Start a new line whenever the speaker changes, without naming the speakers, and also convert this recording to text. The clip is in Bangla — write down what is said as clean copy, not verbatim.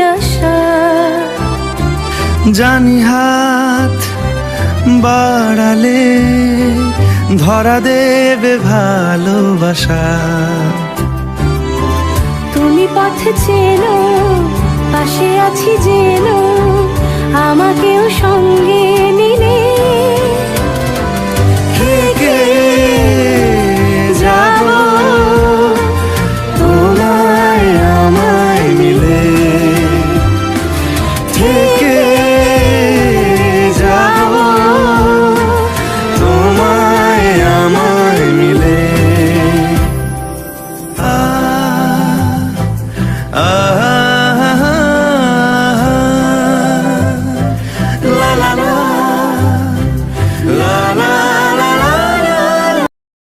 আশা।
জানি হাত বাড়ালে ধরা দেবে ভালোবাসা।
তুমি পথ চেনো, পাশে আছি যেন, আমাকেও সঙ্গে নিয়ে